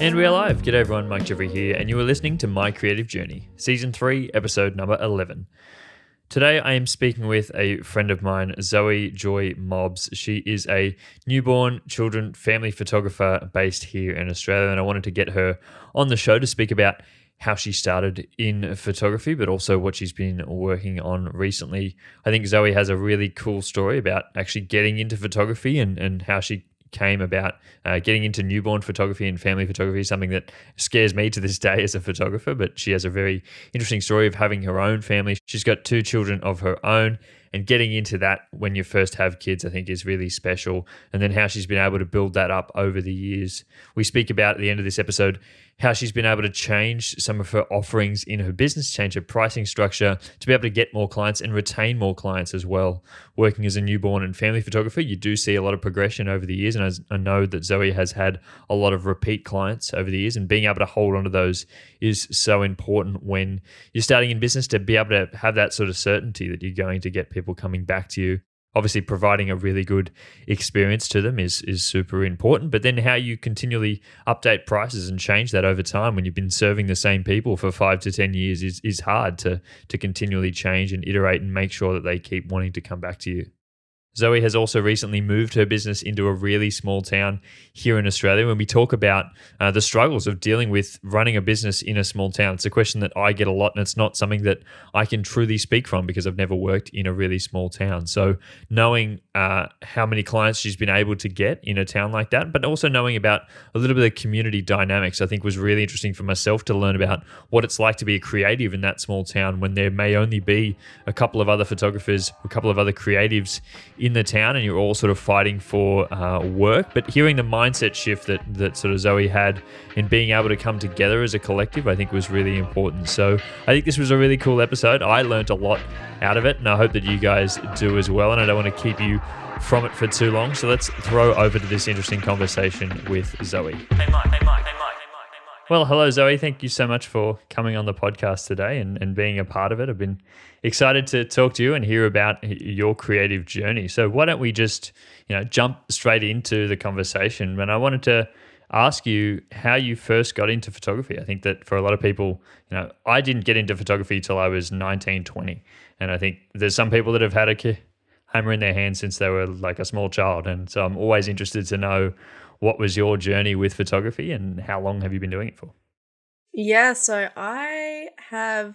And we are live. G'day everyone, Mike Jeffrey here, and you are listening to My Creative Journey, Season 3, Episode number 11. Today I am speaking with a friend of mine, Zoe Joy Mobbs. She is a newborn children family photographer based here in Australia, and I wanted to get her on the show to speak about how she started in photography, but also what she's been working on recently. I think Zoe has a really cool story about actually getting into photography and how she came about getting into newborn photography and family photography, something that scares me to this day as a photographer, but she has a very interesting story of having her own family. She's got 2 children of her own, and getting into that when you first have kids, I think is really special. And then how she's been able to build that up over the years. We speak about at the end of this episode how she's been able to change some of her offerings in her business, change her pricing structure to be able to get more clients and retain more clients as well. Working as a newborn and family photographer, you do see a lot of progression over the years. And I know that Zoe has had a lot of repeat clients over the years, and being able to hold on to those is so important when you're starting in business, to be able to have that sort of certainty that you're going to get people coming back to you. Obviously, providing a really good experience to them is super important, but then how you continually update prices and change that over time when you've been serving the same people for 5 to 10 years is hard to continually change and iterate and make sure that they keep wanting to come back to you. Zoe has also recently moved her business into a really small town here in Australia. When we talk about the struggles of dealing with running a business in a small town, it's a question that I get a lot, and it's not something that I can truly speak from because I've never worked in a really small town. So knowing how many clients she's been able to get in a town like that, but also knowing about a little bit of community dynamics, I think was really interesting for myself to learn about what it's like to be a creative in that small town when there may only be a couple of other photographers, a couple of other creatives in the town, and you're all sort of fighting for work. But hearing the mindset shift that sort of Zoe had in being able to come together as a collective, I think was really important. So I think this was a really cool episode. I learned a lot out of it, and I hope that you guys do as well. And I don't want to keep you from it for too long, so let's throw over to this interesting conversation with Zoe. Hey Mike. Well, hello, Zoe. Thank you so much for coming on the podcast today and being a part of it. I've been excited to talk to you and hear about your creative journey. So why don't we just, jump straight into the conversation? And I wanted to ask you how you first got into photography. I think that for a lot of people, I didn't get into photography till I was 19, 20. And I think there's some people that have had a hammer in their hand since they were like a small child. And so I'm always interested to know, what was your journey with photography and how long have you been doing it for? Yeah, so I have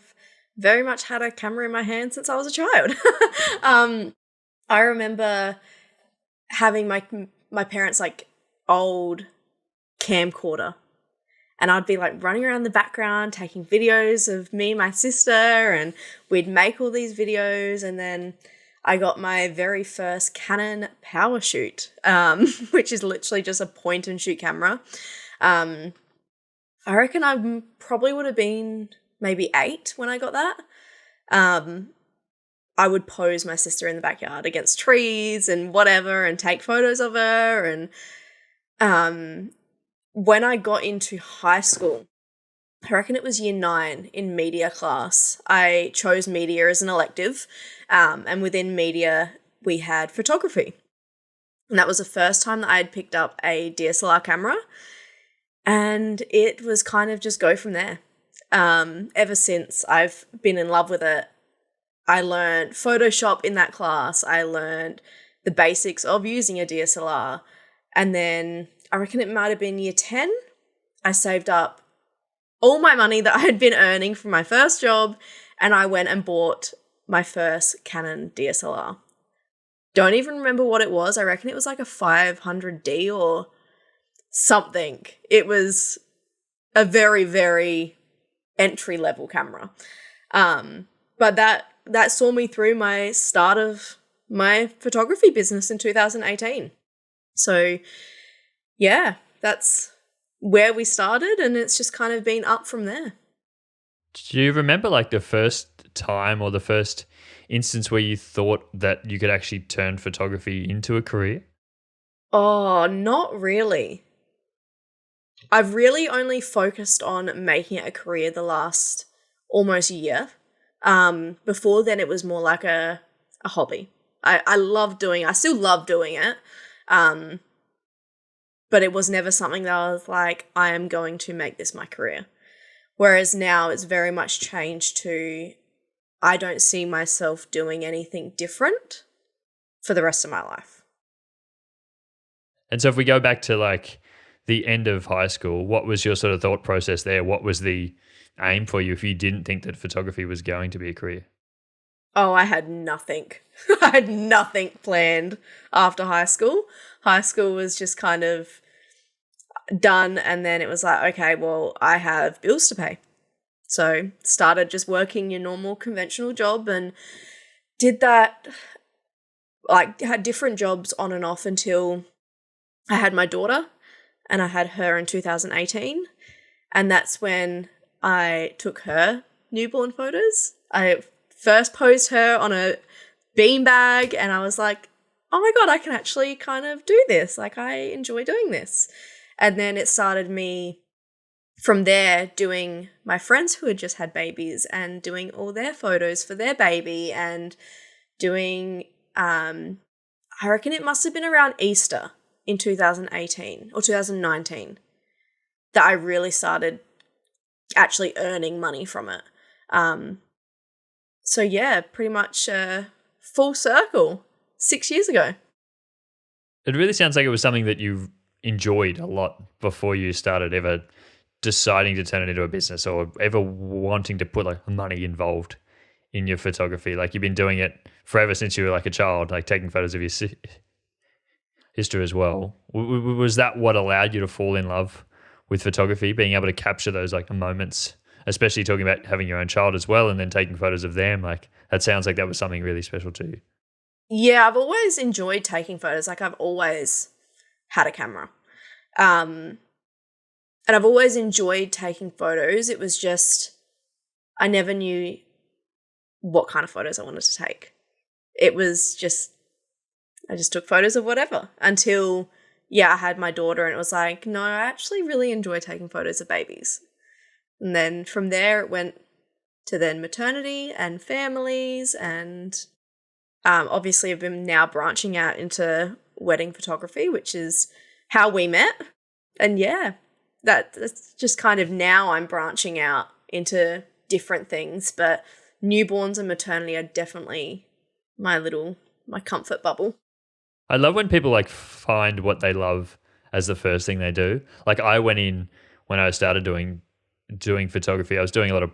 very much had a camera in my hand since I was a child. I remember having my parents' old camcorder, and I'd be running around the background taking videos of me and my sister, and we'd make all these videos. And then I got my very first Canon power shoot, which is literally just a point and shoot camera. I reckon I probably would have been maybe 8 when I got that. I would pose my sister in the backyard against trees and whatever and take photos of her. And when I got into high school, I reckon it was year 9 in media class, I chose media as an elective. And within media, we had photography. And that was the first time that I had picked up a DSLR camera. And it was kind of just go from there. Ever since, I've been in love with it. I learned Photoshop in that class. I learned the basics of using a DSLR. And then I reckon it might have been year 10. I saved up all my money that I had been earning from my first job, and I went and bought my first Canon DSLR. Don't even remember what it was. I reckon it was like a 500D or something. It was a very, very entry-level camera. But that saw me through my start of my photography business in 2018. So, yeah, that's where we started, and it's just kind of been up from there. Do you remember the first time or the first instance where you thought that you could actually turn photography into a career? Oh, not really. I've really only focused on making it a career the last almost year. Before then, it was more like a hobby. I still love doing it. but it was never something that I was like, I am going to make this my career. Whereas now it's very much changed to, I don't see myself doing anything different for the rest of my life. And so if we go back to like the end of high school, what was your sort of thought process there? What was the aim for you if you didn't think that photography was going to be a career? Oh, I had nothing. I had nothing planned after high school. High school was just kind of done, and then it was like, okay, well, I have bills to pay. So started just working your normal conventional job and did that, like had different jobs on and off until I had my daughter, and I had her in 2018. And that's when I took her newborn photos. I first posed her on a beanbag, and I was like, oh my God, I can actually kind of do this. Like, I enjoy doing this. And then it started me from there doing my friends who had just had babies and doing all their photos for their baby, and doing, I reckon it must have been around Easter in 2018 or 2019 that I really started actually earning money from it. So yeah, pretty much full circle 6 years ago. It really sounds like it was something that you enjoyed a lot before you started ever deciding to turn it into a business or ever wanting to put like money involved in your photography. Like you've been doing it forever since you were like a child, like taking photos of your sister as well. Was that what allowed you to fall in love with photography, being able to capture those like moments, especially talking about having your own child as well and then taking photos of them? Like that sounds like that was something really special to you. Yeah, I've always enjoyed taking photos. Like I've always had a camera. And I've always enjoyed taking photos. It was just, I never knew what kind of photos I wanted to take. It was just, I just took photos of whatever until, I had my daughter, and it was like, no, I actually really enjoy taking photos of babies. And then from there it went to then maternity and families, and obviously I've been now branching out into wedding photography, which is how we met. And that's just kind of now I'm branching out into different things, but newborns and maternity are definitely my comfort bubble. I love when people like find what they love as the first thing they do. Like I went in when I started doing photography, I was doing a lot of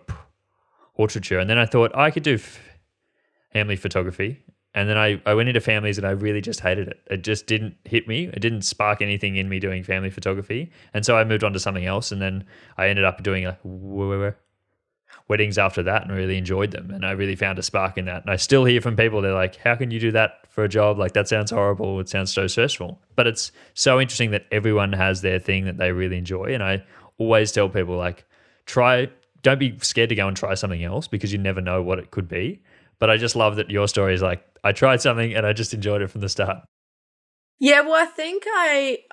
portraiture, and then I thought I could do family photography. And then I went into families and I really just hated it. It just didn't hit me. It didn't spark anything in me doing family photography. And so I moved on to something else, and then I ended up doing weddings after that and really enjoyed them. And I really found a spark in that. And I still hear from people, they're like, how can you do that for a job? Like that sounds horrible. It sounds so stressful. But it's so interesting that everyone has their thing that they really enjoy. And I always tell people like, don't be scared to go and try something else because you never know what it could be. But I just love that your story is like, I tried something and I just enjoyed it from the start. Yeah, well, I think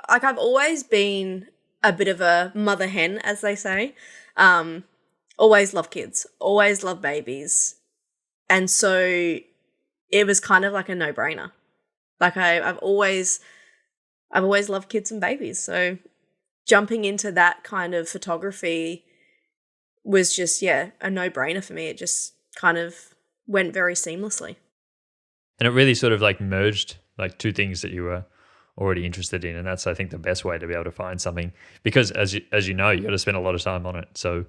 I've always been a bit of a mother hen, as they say. Always love kids, always love babies. And so it was kind of like a no-brainer. Like I've always loved kids and babies. So jumping into that kind of photography was just, a no-brainer for me. It just kind of went very seamlessly. And it really sort of like merged like two things that you were already interested in. And that's, I think, the best way to be able to find something, because as you know, you got to spend a lot of time on it. So,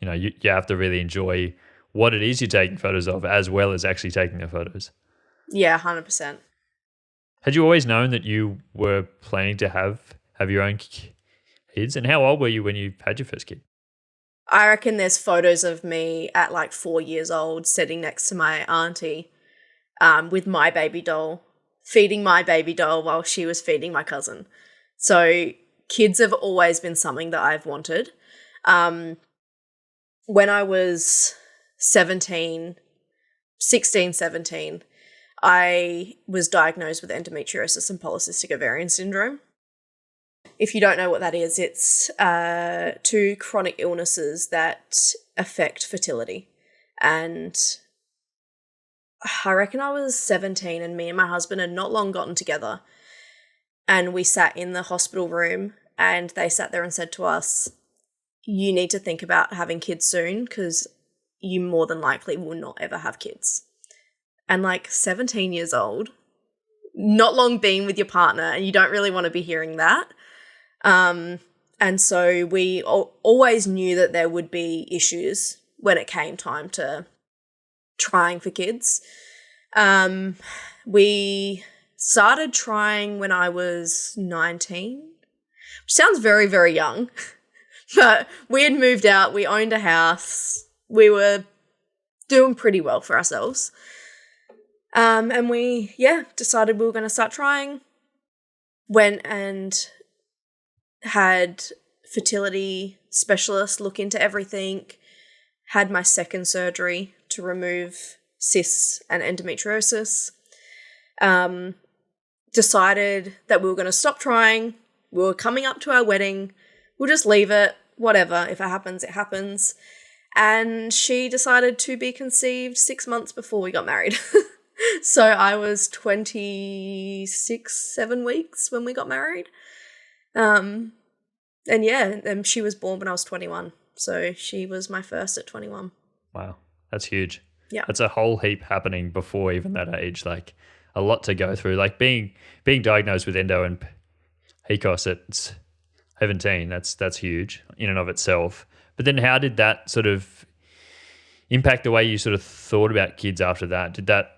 you have to really enjoy what it is you're taking photos of as well as actually taking the photos. Yeah, 100%. Had you always known that you were planning to have your own kids? And how old were you when you had your first kid? I reckon there's photos of me at like 4 years old sitting next to my auntie with my baby doll, feeding my baby doll while she was feeding my cousin. So kids have always been something that I've wanted. When I was 16, 17, I was diagnosed with endometriosis and polycystic ovarian syndrome. If you don't know what that is, it's two chronic illnesses that affect fertility. And I reckon I was 17 and me and my husband had not long gotten together, and we sat in the hospital room and they sat there and said to us, you need to think about having kids soon because you more than likely will not ever have kids. And 17 years old, not long being with your partner, and you don't really want to be hearing that. And so we always knew that there would be issues when it came time to trying for kids. We started trying when I was 19, which sounds very, very young, but we had moved out, we owned a house, we were doing pretty well for ourselves. And we, decided we were going to start trying. Went and had fertility specialists look into everything, had my second surgery to remove cysts and endometriosis, decided that we were going to stop trying. We were coming up to our wedding. We'll just leave it, whatever. If it happens, it happens. And she decided to be conceived 6 months before we got married. So I was 7 weeks when we got married. And she was born when I was 21. So she was my first at 21. Wow, that's huge. Yeah. That's a whole heap happening before even that age, a lot to go through. Being diagnosed with endo and PCOS at 17, that's huge in and of itself. But then how did that sort of impact the way you sort of thought about kids after that? Did that,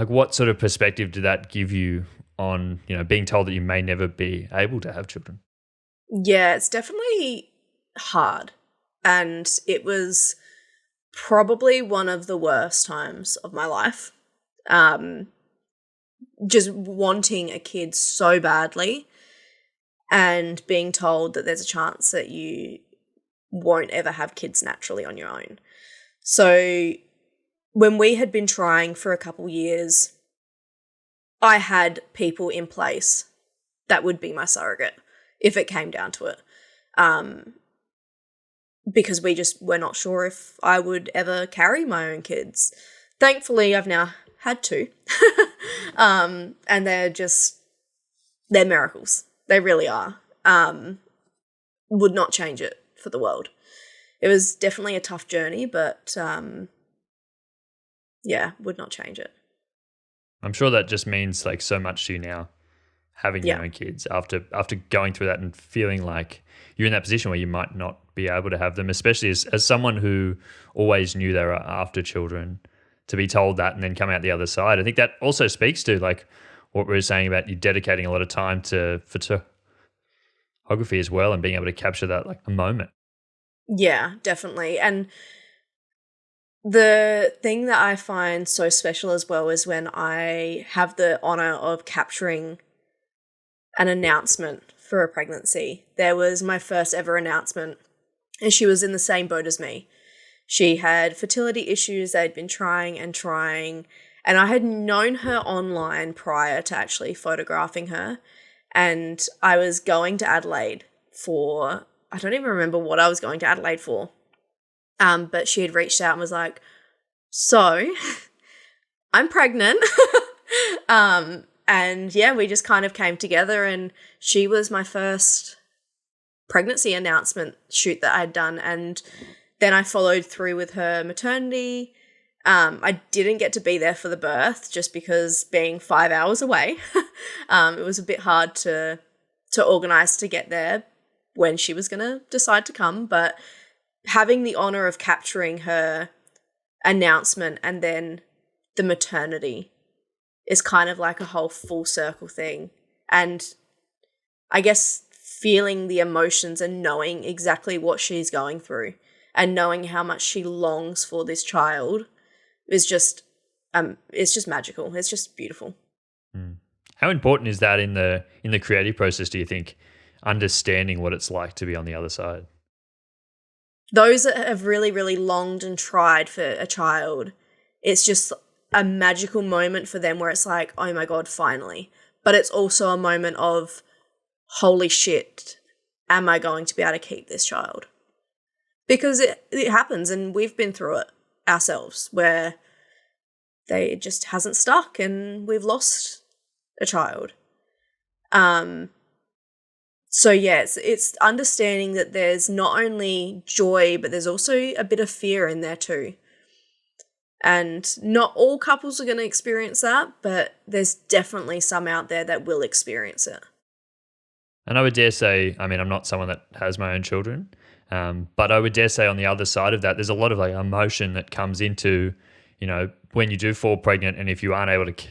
what sort of perspective did that give you on, being told that you may never be able to have children? Yeah, it's definitely hard. And it was probably one of the worst times of my life. Just wanting a kid so badly and being told that there's a chance that you won't ever have kids naturally on your own. So when we had been trying for a couple years, I had people in place that would be my surrogate if it came down to it. Because we just were not sure if I would ever carry my own kids. Thankfully, I've now had two. And they're miracles. They really are. Would not change it for the world. It was definitely a tough journey, but would not change it. I'm sure that just means so much to you now, having your own kids after going through that and feeling like you're in that position where you might not be able to have them, especially as someone who always knew they were after children, to be told that and then come out the other side. I think that also speaks to what we were saying about you dedicating a lot of time to photography as well and being able to capture that a moment. Yeah, definitely. And the thing that I find so special as well is when I have the honor of capturing an announcement for a pregnancy. There was my first ever announcement, and she was in the same boat as me. She had fertility issues. They'd been trying, and I had known her online prior to actually photographing her. And I was going to Adelaide for, I don't even remember what I was going to Adelaide for. But she had reached out and was like, so I'm pregnant. And we just kind of came together, and she was my first pregnancy announcement shoot that I'd done. And then I followed through with her maternity. I didn't get to be there for the birth just because being 5 hours away, it was a bit hard to organize to get there when she was going to decide to come. But having the honor of capturing her announcement and then the maternity is kind of like a whole full circle thing. And I guess feeling the emotions and knowing exactly what she's going through and knowing how much she longs for this child is just, it's just magical. It's just beautiful. How important is that in the creative process, do you think, understanding what it's like to be on the other side? Those that have really, really longed and tried for a child, it's just a magical moment for them where it's like, oh my God, finally. But it's also a moment of, holy shit, am I going to be able to keep this child? Because it happens, and we've been through it ourselves where it just hasn't stuck and we've lost a child. So yes, it's understanding that there's not only joy, but there's also a bit of fear in there too. And not all couples are going to experience that, but there's definitely some out there that will experience it. And I would dare say, I mean, I'm not someone that has my own children, but I would dare say on the other side of that, there's a lot of like emotion that comes into, when you do fall pregnant, and if you aren't able to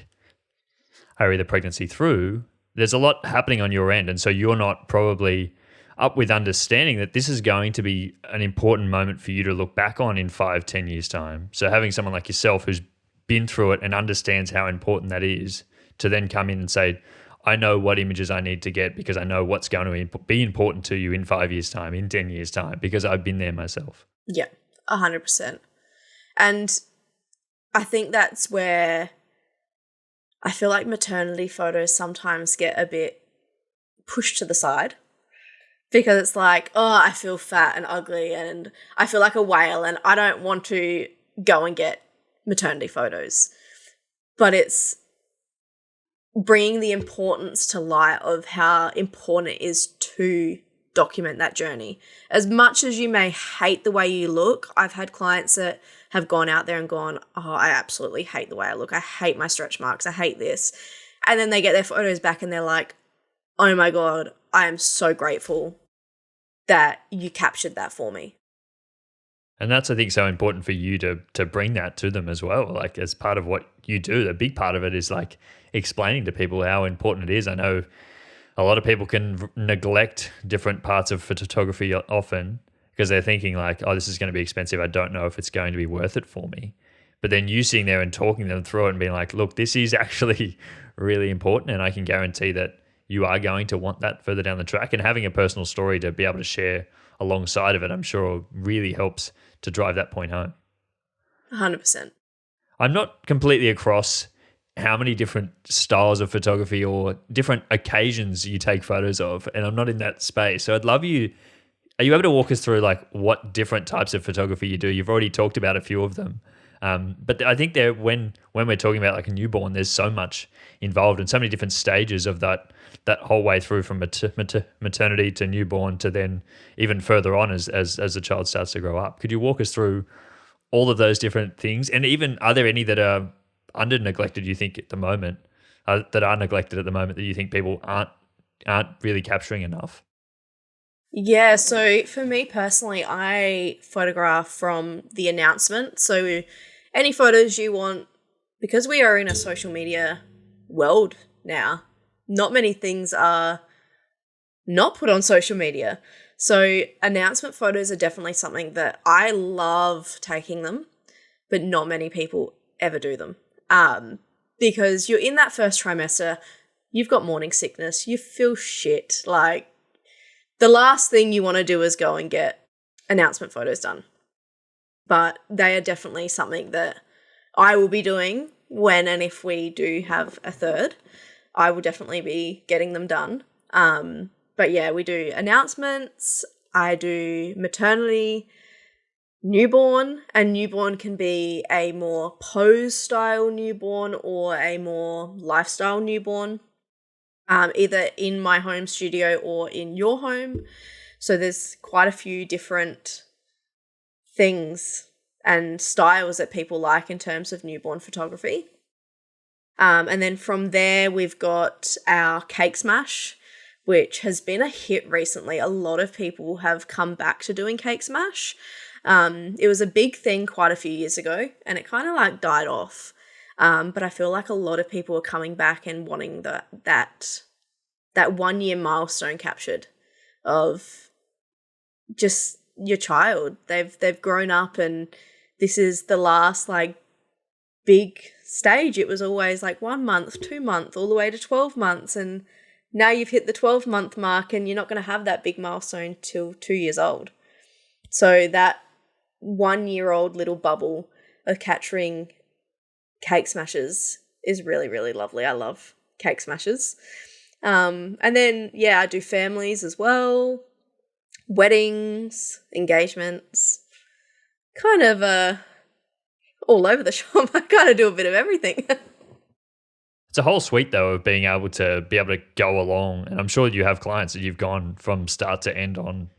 carry the pregnancy through, there's a lot happening on your end. And so you're not probably up with understanding that this is going to be an important moment for you to look back on in 5-10 years time. So having someone like yourself who's been through it and understands how important that is to then come in and say, I know what images I need to get because I know what's going to be important to you in 5 years time, in 10 years time, because I've been there myself. Yeah, 100%. And I think that's where I feel like maternity photos sometimes get a bit pushed to the side, because it's like, oh, I feel fat and ugly and I feel like a whale and I don't want to go and get maternity photos. But it's bringing the importance to light of how important it is to document that journey. As much as you may hate the way you look, I've had clients that have gone out there and gone, oh, I absolutely hate the way I look. I hate my stretch marks. I hate this. And then they get their photos back and they're like, oh my God, I am so grateful that you captured that for me. And that's, I think, so important for you to bring that to them as well. Like as part of what you do, the big part of it is like explaining to people how important it is. I know a lot of people can neglect different parts of photography often because they're thinking like, oh, this is going to be expensive. I don't know if it's going to be worth it for me. But then you sitting there and talking them through it and being like, look, this is actually really important, and I can guarantee that you are going to want that further down the track. And having a personal story to be able to share alongside of it, I'm sure really helps to drive that point home. 100%. I'm not completely across how many different styles of photography or different occasions you take photos of, and I'm not in that space. So I'd love you, are you able to walk us through like what different types of photography you do? You've already talked about a few of them. But I think there, when we're talking about like a newborn, there's so much involved and so many different stages of that whole way through from maternity to newborn to then even further on as the child starts to grow up. Could you walk us through all of those different things? And even, are there any that are under neglected, you think, at the moment, that are neglected at the moment that you think people aren't really capturing enough? Yeah, so for me personally, I photograph from the announcement. So any photos you want, because we are in a social media world now, not many things are not put on social media. So announcement photos are definitely something that I love taking them, but not many people ever do them. Because you're in that first trimester, you've got morning sickness, you feel shit. Like, the last thing you want to do is go and get announcement photos done. But they are definitely something that I will be doing when and if we do have a third. I will definitely be getting them done. But yeah, we do announcements. I do maternity, newborn, and newborn can be a more pose style newborn or a more lifestyle newborn, either in my home studio or in your home. So there's quite a few different things and styles that people like in terms of newborn photography. And then from there, we've got our cake smash, which has been a hit recently. A lot of people have come back to doing cake smash. It was a big thing quite a few years ago, and it kind of like died off. But I feel like a lot of people are coming back and wanting that 1 year milestone captured of just your child. They've grown up, and this is the last like big stage. It was always like 1 month, 2 months, all the way to 12 months. And now you've hit the 12-month mark and you're not going to have that big milestone till 2 years old. So that 1 year old little bubble of capturing cake smashes is really, really lovely. I love cake smashes. And then, yeah, I do families as well, weddings, engagements, kind of all over the shop. I kind of do a bit of everything. It's a whole suite though of being able to go along, and I'm sure you have clients that you've gone from start to end on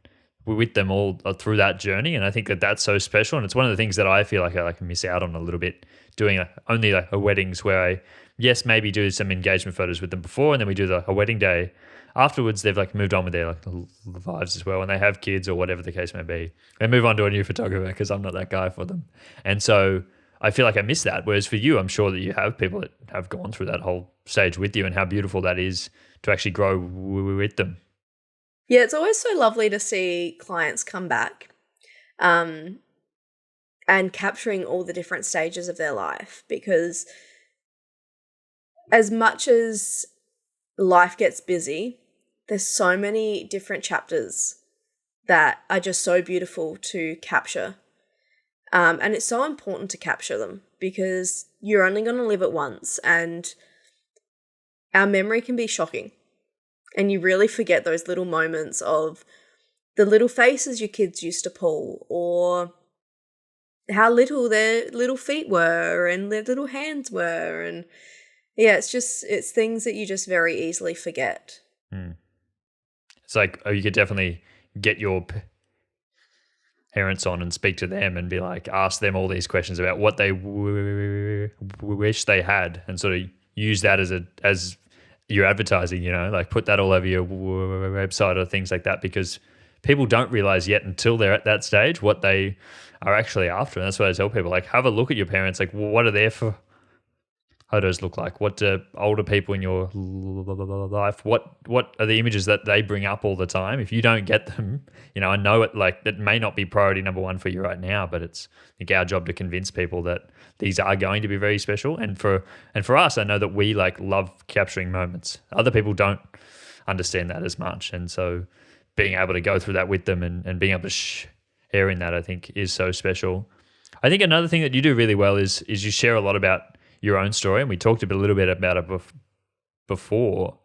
with them all through that journey, and I think that that's so special, and it's one of the things that I feel like I miss out on a little bit doing only like a weddings where I maybe do some engagement photos with them before, and then we do a wedding day. Afterwards, they've like moved on with their like lives as well, and they have kids or whatever the case may be. They move on to a new photographer because I'm not that guy for them, and so I feel like I miss that. Whereas for you, I'm sure that you have people that have gone through that whole stage with you, and how beautiful that is to actually grow with them. Yeah, it's always so lovely to see clients come back and capturing all the different stages of their life, because as much as life gets busy, there's so many different chapters that are just so beautiful to capture. And it's so important to capture them because you're only going to live it once, and our memory can be shocking. And you really forget those little moments of the little faces your kids used to pull, or how little their little feet were and their little hands were. And yeah, it's things that you just very easily forget. It's like, you could definitely get your parents on and speak to them and be like, ask them all these questions about what they wish they had, and sort of use that as your advertising, like put that all over your website or things like that, because people don't realize yet until they're at that stage what they are actually after. And that's what I tell people, like, have a look at your parents, like, what are their photos look like? What do older people in your life, what are the images that they bring up all the time? If you don't get them, I know it may not be priority number one for you right now, but it's, I think, our job to convince people that these are going to be very special. And for us, I know that we love capturing moments. Other people don't understand that as much. And so being able to go through that with them and being able to share in that, I think, is so special. I think another thing that you do really well is you share a lot about your own story, and we talked a little bit about it before.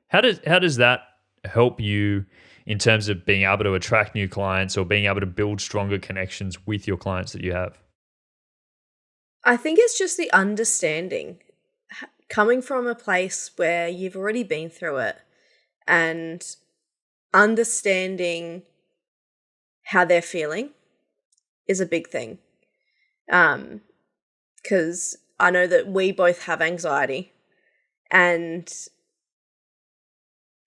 How does that help you in terms of being able to attract new clients or being able to build stronger connections with your clients that you have? I think it's just the understanding, coming from a place where you've already been through it, and understanding how they're feeling is a big thing. Because I know that we both have anxiety, and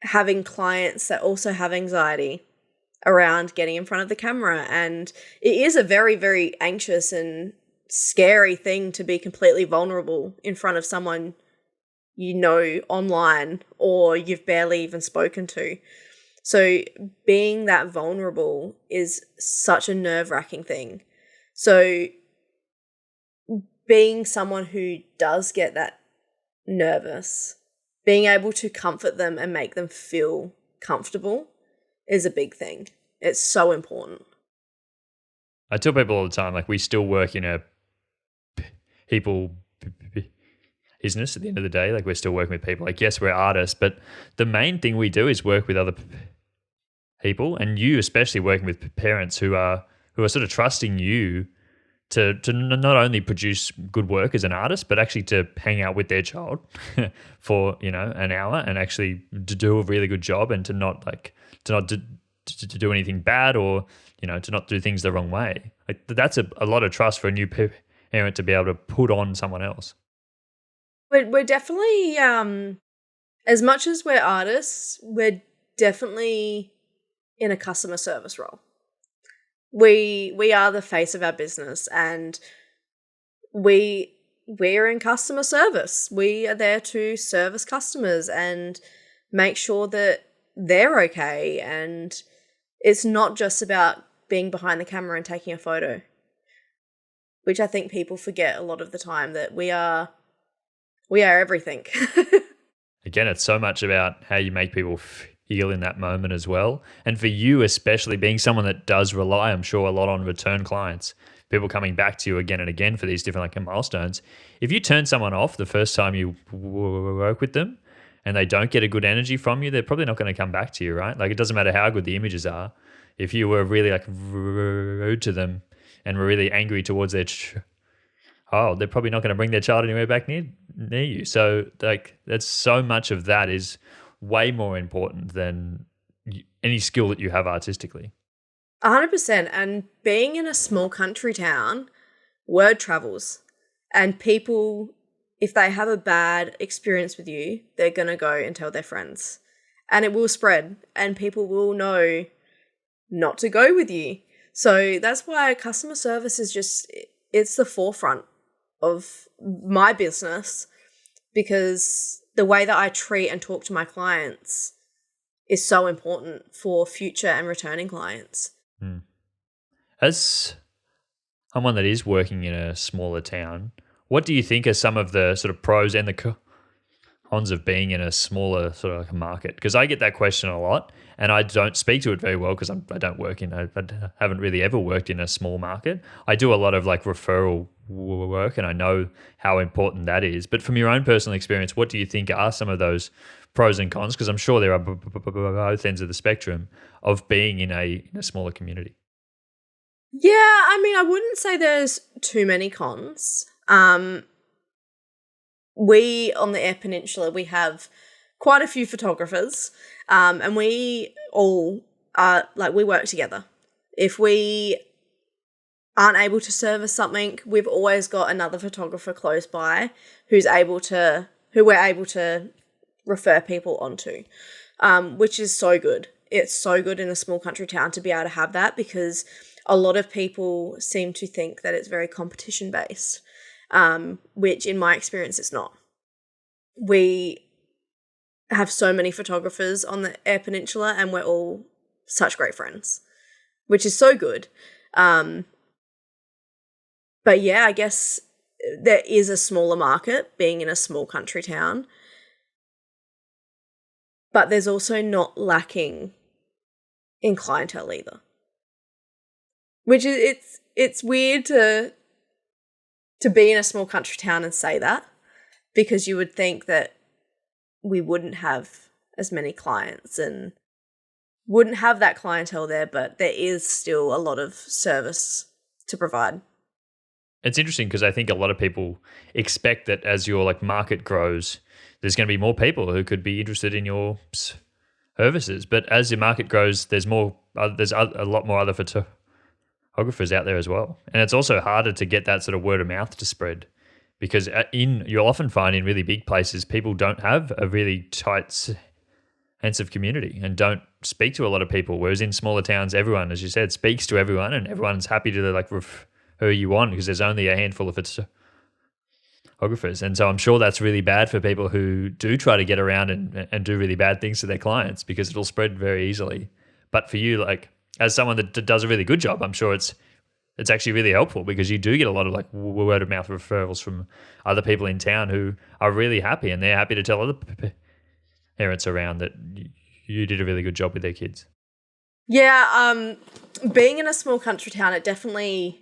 having clients that also have anxiety around getting in front of the camera. And it is a very, very anxious and scary thing to be completely vulnerable in front of someone online or you've barely even spoken to. So being that vulnerable is such a nerve-wracking thing. So being someone who does get that nervous, being able to comfort them and make them feel comfortable is a big thing. It's so important. I tell people all the time, we still work in a people business at the end of the day. We're still working with people. Yes, we're artists, but the main thing we do is work with other people, and you especially working with parents who are sort of trusting you to not only produce good work as an artist, but actually to hang out with their child for an hour and actually to do a really good job, and to not do anything bad, or to not do things the wrong way. That's a lot of trust for a new parent to be able to put on someone else. We're definitely, as much as we're artists, we're definitely in a customer service role. We are the face of our business, and we're in customer service. We are there to service customers and make sure that they're okay. And it's not just about being behind the camera and taking a photo, which I think people forget a lot of the time, that we are everything. Again, it's so much about how you make people feel in that moment as well. And for you, especially being someone that does rely, I'm sure, a lot on return clients, people coming back to you again and again for these different milestones. If you turn someone off the first time you work with them and they don't get a good energy from you, they're probably not going to come back to you, right? It doesn't matter how good the images are. If you were really rude to them and were really angry towards their oh, they're probably not going to bring their child anywhere back near you. So like that's so much of that is way more important than any skill that you have artistically. 100%. And being in a small country town, word travels. And people, if they have a bad experience with you, they're going to go and tell their friends. And it will spread. And people will know not to go with you. So that's why customer service is just, it's the forefront of my business, because the way that I treat and talk to my clients is so important for future and returning clients. As someone that is working in a smaller town, what do you think are some of the sort of pros and the cons of being in a smaller sort of like a market? Because I get that question a lot and I don't speak to it very well because I don't work in I haven't really ever worked in a small market. I do a lot of like referral work and I know how important that is. But from your own personal experience, what do you think are some of those pros and cons? Because I'm sure there are both ends of the spectrum of being in a smaller community. Yeah, I mean, I wouldn't say there's too many cons. We, on the Eyre Peninsula, we have quite a few photographers, and we all are, like, we work together. If we aren't able to service something, we've always got another photographer close by who we're able to refer people onto, which is so good. It's so good in a small country town to be able to have that, because a lot of people seem to think that it's very competition based, which in my experience it's not. We have so many photographers on the Eyre Peninsula and we're all such great friends, which is so good. But yeah, I guess there is a smaller market being in a small country town, but there's also not lacking in clientele either. Which is, it's weird to be in a small country town and say that, because you would think that we wouldn't have as many clients and wouldn't have that clientele there, but there is still a lot of service to provide. It's interesting because I think a lot of people expect that as your like market grows, there's going to be more people who could be interested in your services. But as your market grows, there's a lot more other photographers out there as well. And it's also harder to get that sort of word of mouth to spread, because you'll often find in really big places, people don't have a really tight sense of community and don't speak to a lot of people. Whereas in smaller towns, everyone, as you said, speaks to everyone and everyone's happy to like refer you on because there's only a handful of photographers. And so I'm sure that's really bad for people who do try to get around and do really bad things to their clients, because it'll spread very easily. But for you, like as someone that does a really good job, I'm sure it's actually really helpful, because you do get a lot of like word of mouth referrals from other people in town who are really happy, and they're happy to tell other parents around that you did a really good job with their kids. Yeah, being in a small country town, it definitely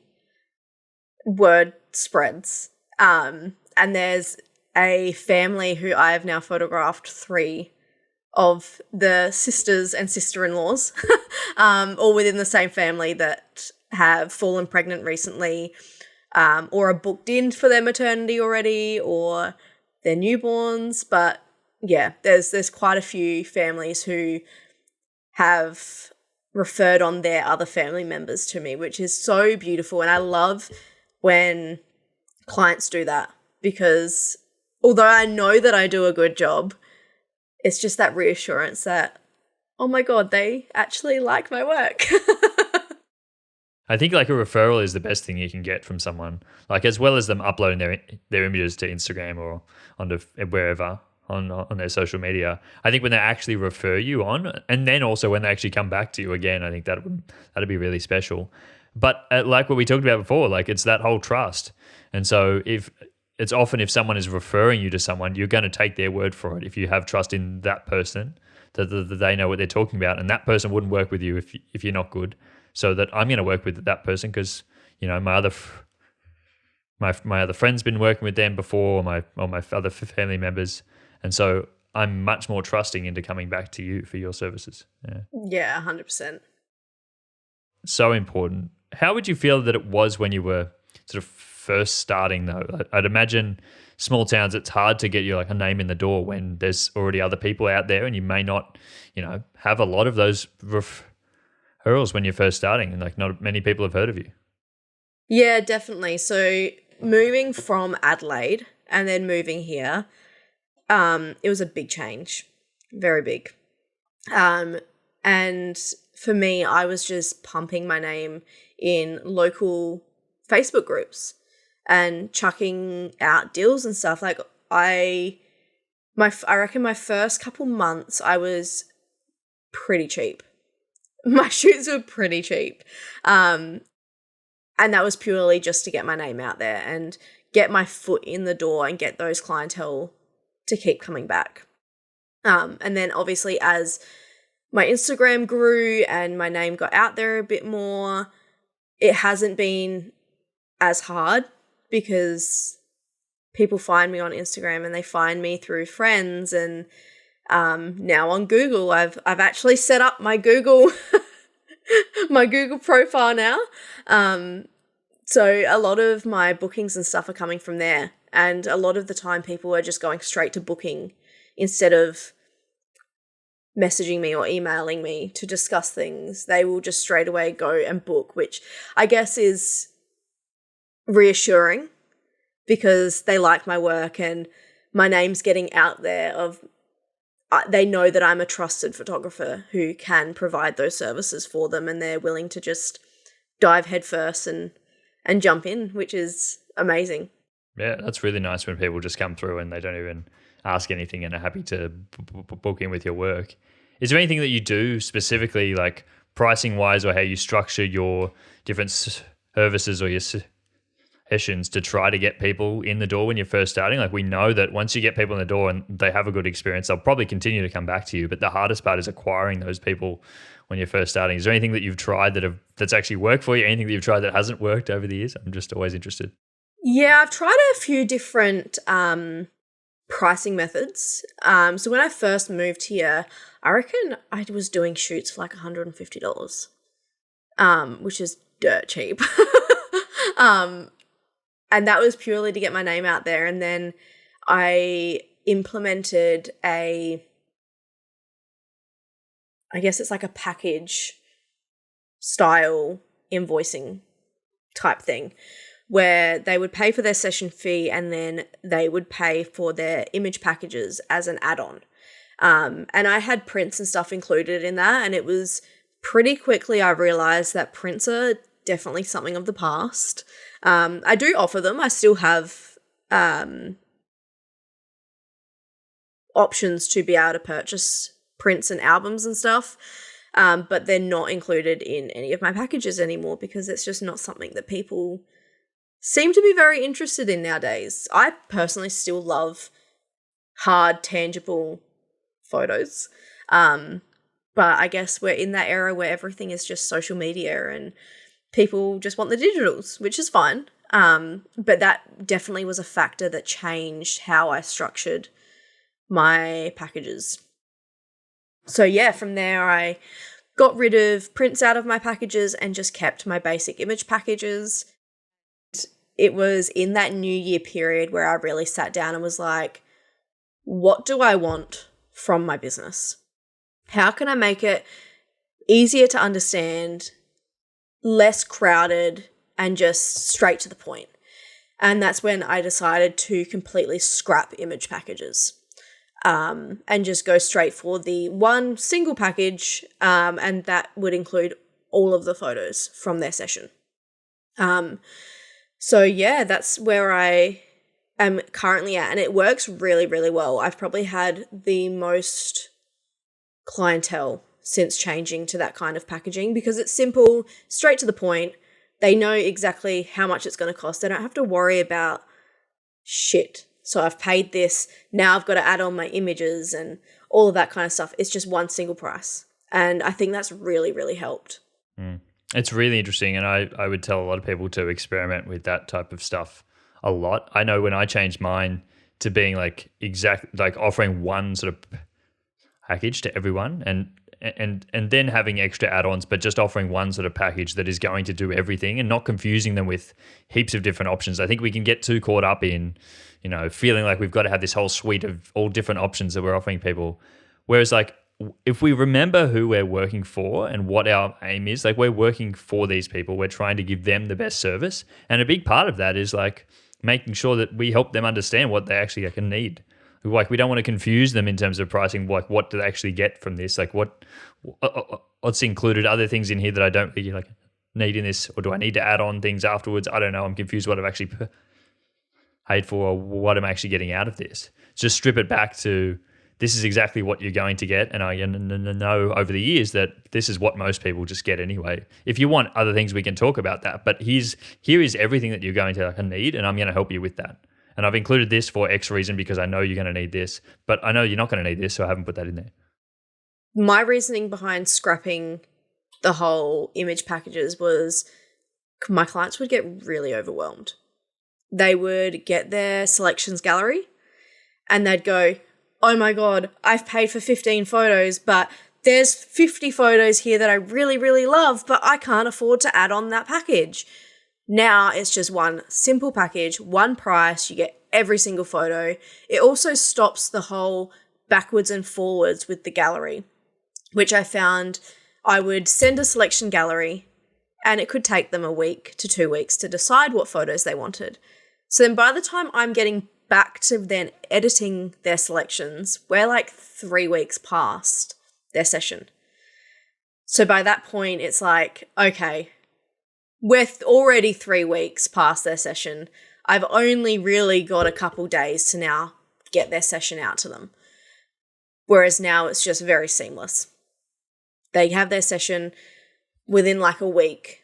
word spreads. And there's a family who I have now photographed 3 of the sisters and sister-in-laws, all within the same family, that have fallen pregnant recently, or are booked in for their maternity already, or their newborns. But yeah, there's quite a few families who have referred on their other family members to me, which is so beautiful. And I love when clients do that, because although I know that I do a good job, it's just that reassurance that, oh my God, they actually like my work. I think like a referral is the best thing you can get from someone, like as well as them uploading their images to Instagram or onto wherever on their social media. I think when they actually refer you on, and then also when they actually come back to you again, I think that'd be really special. But like what we talked about before, like it's that whole trust. And so if someone is referring you to someone, you're going to take their word for it if you have trust in that person, that they know what they're talking about, and that person wouldn't work with you if you're not good. So that I'm going to work with that person because, you know, my other friend's been working with them before, or my other family members, and so I'm much more trusting into coming back to you for your services. Yeah, 100%. So important. How would you feel that it was when you were sort of first starting though? I'd imagine small towns, it's hard to get you like a name in the door when there's already other people out there, and you may not, have a lot of those referrals when you're first starting, and like not many people have heard of you. Yeah, definitely. So moving from Adelaide and then moving here, it was a big change, very big. And for me, I was just pumping my name in local Facebook groups and chucking out deals and stuff. Like I reckon my first couple months I was pretty cheap. My shoots were pretty cheap. And that was purely just to get my name out there and get my foot in the door and get those clientele to keep coming back. And then obviously as my Instagram grew and my name got out there a bit more, it hasn't been as hard because people find me on Instagram and they find me through friends, and now on Google. I've actually set up my Google my Google profile now. So a lot of my bookings and stuff are coming from there, and a lot of the time people are just going straight to booking instead of messaging me or emailing me to discuss things. They will just straight away go and book, which I guess is reassuring because they like my work and my name's getting out there. They know that I'm a trusted photographer who can provide those services for them, and they're willing to just dive headfirst and jump in, which is amazing. Yeah, that's really nice when people just come through and they don't even ask anything and are happy to book in with your work. Is there anything that you do specifically, like pricing wise, or how you structure your different services or your sessions to try to get people in the door when you're first starting? Like we know that once you get people in the door and they have a good experience, they'll probably continue to come back to you. But the hardest part is acquiring those people when you're first starting. Is there anything that you've tried that's actually worked for you? Anything that you've tried that hasn't worked over the years? I'm just always interested. Yeah, I've tried a few different pricing methods. So when I first moved here, I reckon I was doing shoots for like $150, which is dirt cheap. And that was purely to get my name out there. And then I implemented I guess it's like a package style invoicing type thing, where they would pay for their session fee and then they would pay for their image packages as an add-on. And I had prints and stuff included in that, and it was pretty quickly I realized that prints are definitely something of the past. I do offer them. I still have options to be able to purchase prints and albums and stuff, but they're not included in any of my packages anymore because it's just not something that people seem to be very interested in nowadays. I personally still love hard, tangible photos, but I guess we're in that era where everything is just social media and people just want the digitals, which is fine. But that definitely was a factor that changed how I structured my packages. So yeah, from there I got rid of prints out of my packages and just kept my basic image packages. It was in that New Year period where I really sat down and was like, what do I want from my business? How can I make it easier to understand, less crowded, and just straight to the point? And that's when I decided to completely scrap image packages and just go straight for the one single package, and that would include all of the photos from their session. So yeah, that's where I am currently at, and it works really, really well. I've probably had the most clientele since changing to that kind of packaging because it's simple, straight to the point. They know exactly how much it's going to cost. They don't have to worry about shit. So I've paid this, now I've got to add on my images and all of that kind of stuff. It's just one single price. And I think that's really, really helped. It's really interesting, and I would tell a lot of people to experiment with that type of stuff a lot. I know when I changed mine to being like offering one sort of package to everyone, and and then having extra add-ons, but just offering one sort of package that is going to do everything and not confusing them with heaps of different options. I think we can get too caught up in, feeling like we've got to have this whole suite of all different options that we're offering people. Whereas like if we remember who we're working for and what our aim is, like we're working for these people, we're trying to give them the best service. And a big part of that is like making sure that we help them understand what they actually can need. Like we don't want to confuse them in terms of pricing. Like what do they actually get from this? Like what's included? Other things in here that I don't really like need in this, or do I need to add on things afterwards? I don't know. I'm confused what I've actually paid for, or what I'm actually getting out of this. Just strip it back to this is exactly what you're going to get, and I know over the years that this is what most people just get anyway. If you want other things, we can talk about that. But here is everything that you're going to need, and I'm going to help you with that. And I've included this for X reason because I know you're going to need this, but I know you're not going to need this, so I haven't put that in there. My reasoning behind scrapping the whole image packages was my clients would get really overwhelmed. They would get their selections gallery and they'd go, oh my God, I've paid for 15 photos, but there's 50 photos here that I really, really love, but I can't afford to add on that package. Now it's just one simple package, one price, you get every single photo. It also stops the whole backwards and forwards with the gallery, which I found I would send a selection gallery and it could take them a week to 2 weeks to decide what photos they wanted. So then by the time I'm getting back to then editing their selections, we're like 3 weeks past their session. So by that point, it's like, okay, we're already 3 weeks past their session. I've only really got a couple days to now get their session out to them. Whereas now it's just very seamless. They have their session within like a week,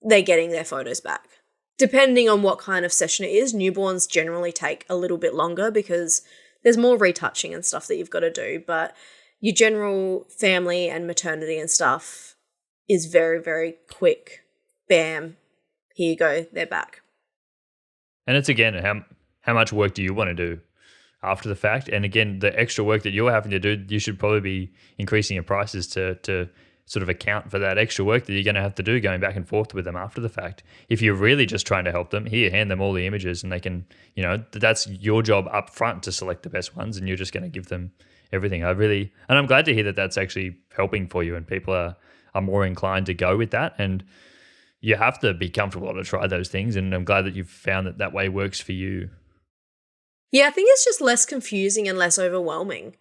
they're getting their photos back. Depending on what kind of session it is, newborns generally take a little bit longer because there's more retouching and stuff that you've got to do. But your general family and maternity and stuff is very, very quick. Bam, here you go, they're back. And it's again, how much work do you want to do after the fact? And again, the extra work that you're having to do, you should probably be increasing your prices to sort of account for that extra work that you're going to have to do going back and forth with them after the fact. If you're really just trying to help them, here, hand them all the images and they can, that's your job up front to select the best ones and you're just going to give them everything. And I'm glad to hear that that's actually helping for you and people are more inclined to go with that. And you have to be comfortable to try those things. And I'm glad that you've found that way works for you. Yeah, I think it's just less confusing and less overwhelming.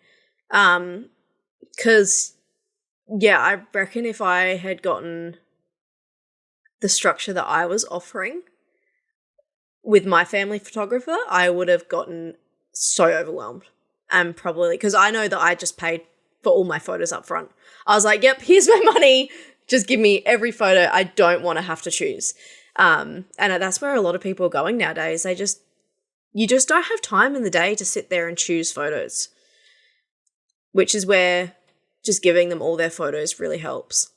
Because yeah, I reckon if I had gotten the structure that I was offering with my family photographer, I would have gotten so overwhelmed. And probably, because I know that I just paid for all my photos up front. I was like, yep, here's my money. Just give me every photo. I don't want to have to choose. And that's where a lot of people are going nowadays. You just don't have time in the day to sit there and choose photos, which is where just giving them all their photos really helps.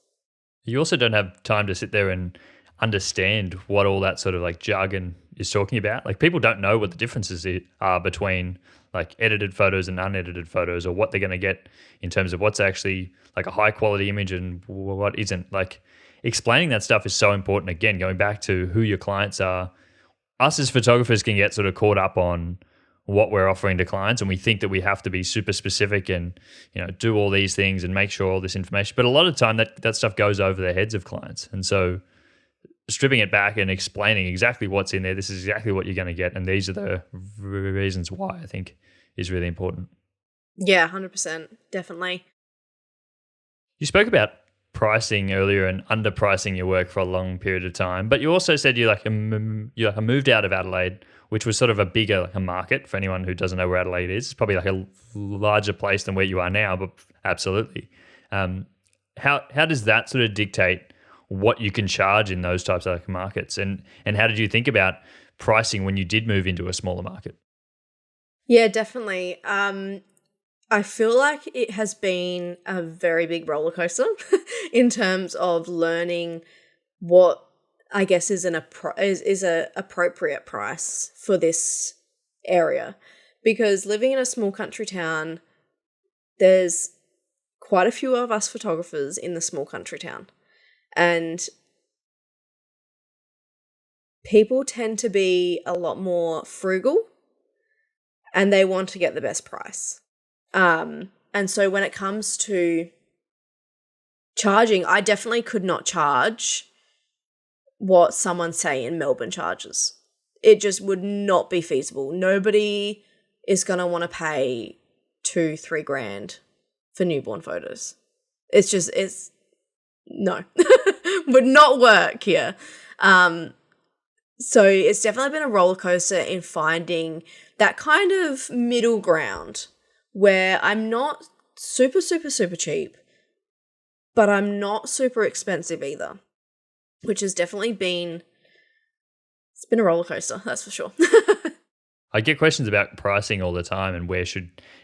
You also don't have time to sit there and understand what all that sort of like jargon is talking about. Like people don't know what the differences are between like edited photos and unedited photos, or what they're going to get in terms of what's actually like a high quality image and what isn't. Like explaining that stuff is so important. Again, going back to who your clients are, us as photographers can get sort of caught up on what we're offering to clients, and we think that we have to be super specific and do all these things and make sure all this information. But a lot of the time that stuff goes over the heads of clients, and so stripping it back and explaining exactly what's in there, this is exactly what you're going to get, and these are the reasons why, I think is really important. Yeah, 100%, definitely. You spoke about pricing earlier and underpricing your work for a long period of time, but you also said you moved out of Adelaide, which was sort of a bigger like a market. For anyone who doesn't know where Adelaide is, it's probably like a larger place than where you are now, but absolutely. How does that sort of dictate what you can charge in those types of markets, and how did you think about pricing when you did move into a smaller market? Yeah, definitely. I feel like it has been a very big roller coaster in terms of learning what I guess is a appropriate price for this area, because living in a small country town, there's quite a few of us photographers in the small country town. And people tend to be a lot more frugal and they want to get the best price. And so when it comes to charging, I definitely could not charge what someone, say, in Melbourne charges. It just would not be feasible. Nobody is going to want to pay 2-3 grand for newborn photos. It's no, would not work here. So it's definitely been a roller coaster in finding that kind of middle ground where I'm not super, super, super cheap, but I'm not super expensive either, which has definitely been, it's been a roller coaster, that's for sure. I get questions about pricing all the time and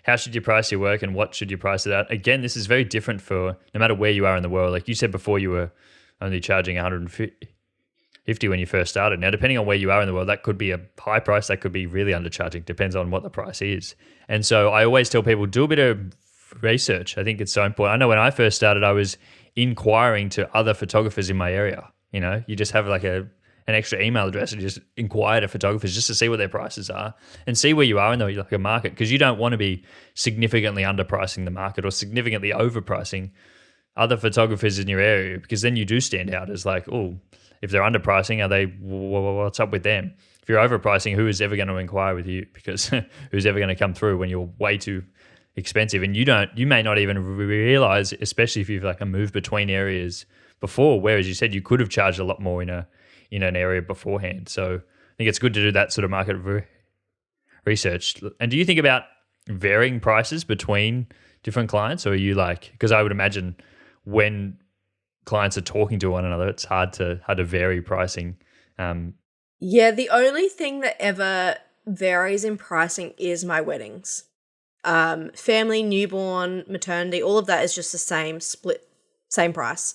how should you price your work and what should you price it at? Again, this is very different for no matter where you are in the world. Like you said before, you were only charging 150 when you first started. Now, depending on where you are in the world, that could be a high price, that could be really undercharging, depends on what the price is. And so I always tell people, do a bit of research. I think it's so important. I know when I first started, I was inquiring to other photographers in my area. You know, you just have like an extra email address and just inquire to photographers just to see what their prices are and see where you are in the like a market, because you don't want to be significantly underpricing the market or significantly overpricing other photographers in your area, because then you do stand out as like, oh, if they're underpricing, what's up with them? If you're overpricing, who is ever going to inquire with you? Because who's ever going to come through when you're way too expensive? And you may not even realize, especially if you've like a move between areas before, whereas you said you could have charged a lot more in an area beforehand. So I think it's good to do that sort of market research. And do you think about varying prices between different clients, or are you like, because I would imagine when clients are talking to one another, it's hard to vary pricing. Yeah, the only thing that ever varies in pricing is my weddings. Family, newborn, maternity, all of that is just the same split, same price.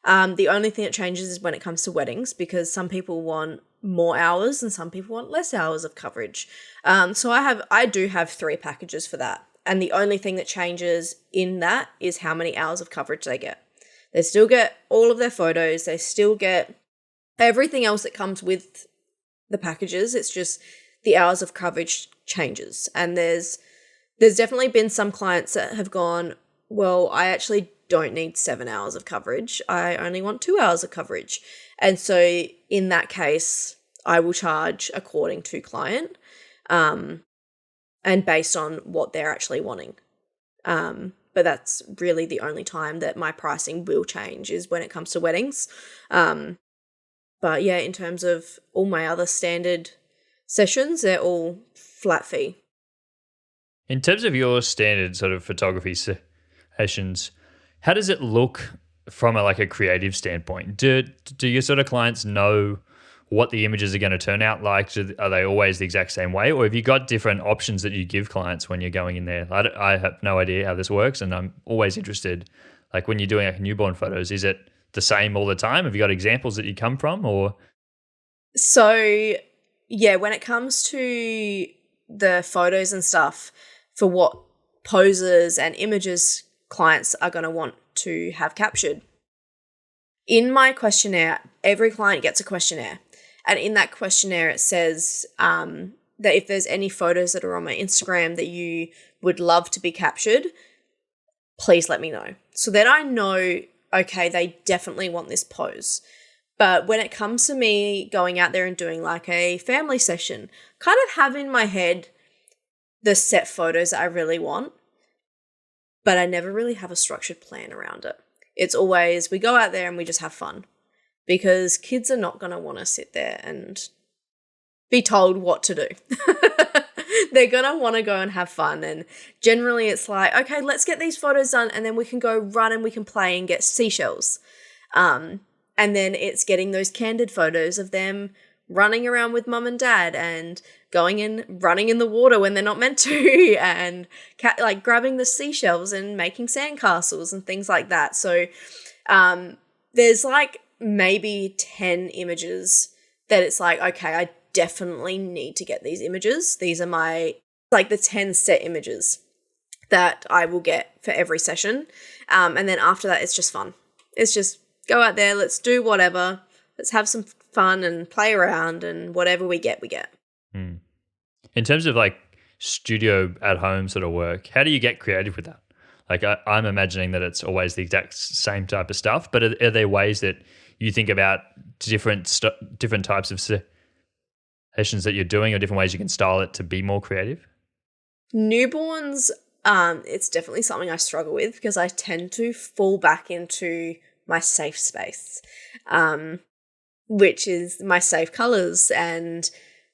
The only thing that changes is when it comes to weddings, because some people want more hours and some people want less hours of coverage. So I do have 3 packages for that. And the only thing that changes in that is how many hours of coverage they get. They still get all of their photos. They still get everything else that comes with the packages. It's just the hours of coverage changes. And there's definitely been some clients that have gone, well, I actually don't need 7 hours of coverage. I only want 2 hours of coverage. And so in that case, I will charge according to client, and based on what they're actually wanting. But that's really the only time that my pricing will change is when it comes to weddings. But yeah, in terms of all my other standard sessions, they're all flat fee. In terms of your standard sort of photography sessions, how does it look from a creative standpoint? Do your sort of clients know what the images are going to turn out like? Are they always the exact same way? Or have you got different options that you give clients when you're going in there? I have no idea how this works, and I'm always interested. Like when you're doing like newborn photos, is it the same all the time? Have you got examples that you come from? Or So yeah, when it comes to the photos and stuff, for what poses and images clients are going to want to have captured, in my questionnaire, every client gets a questionnaire. And in that questionnaire, it says that if there's any photos that are on my Instagram that you would love to be captured, please let me know. So that I know, okay, they definitely want this pose. But when it comes to me going out there and doing like a family session, kind of have in my head the set photos that I really want, but I never really have a structured plan around it. It's always, we go out there and we just have fun, because kids are not going to want to sit there and be told what to do. They're going to want to go and have fun. And generally it's like, okay, let's get these photos done and then we can go run and we can play and get seashells. And then it's getting those candid photos of them running around with mum and dad and going and running in the water when they're not meant to, and like grabbing the seashells and making sandcastles and things like that. So there's like maybe 10 images that it's like, okay, I definitely need to get these images. These are my, like the 10 set images that I will get for every session. And then after that, it's just fun. It's just go out there, let's do whatever, let's have some fun and play around, and whatever we get, we get. In terms of like studio at home sort of work, how do you get creative with that? Like I'm imagining that it's always the exact same type of stuff, but are there ways that you think about different types of sessions that you're doing, or different ways you can style it to be more creative? Newborns, it's definitely something I struggle with because I tend to fall back into my safe space, which is my safe colors and